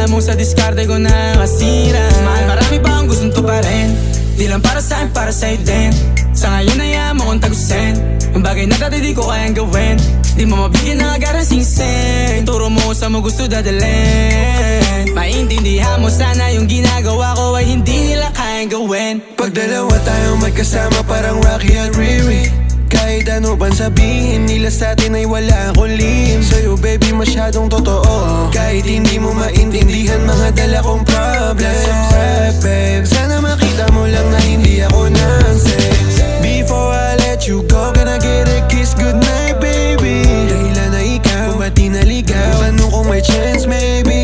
alam mo sa diskarte ko na kasira. Mahal, marami pa akong gustong tuparin, di lang para sa'kin, para sa'yo din. Sa ngayon ayaw mo kong tagusin ang bagay na dati di ko kayang gawin. Di mo mabigyan ng agarang singsing, turo mo sa mo gusto dadalhin. Maintindihan mo sana yung ginagawa ko ay hindi nila kayang gawin. Pag dalawa tayong magkasama parang Rocky at Riri, kahit ano bang sabihin nila sa'tin ay wala akong lihim. Sa'yo baby masyadong totoo, kahit hindi mo maintindihan mga dala kong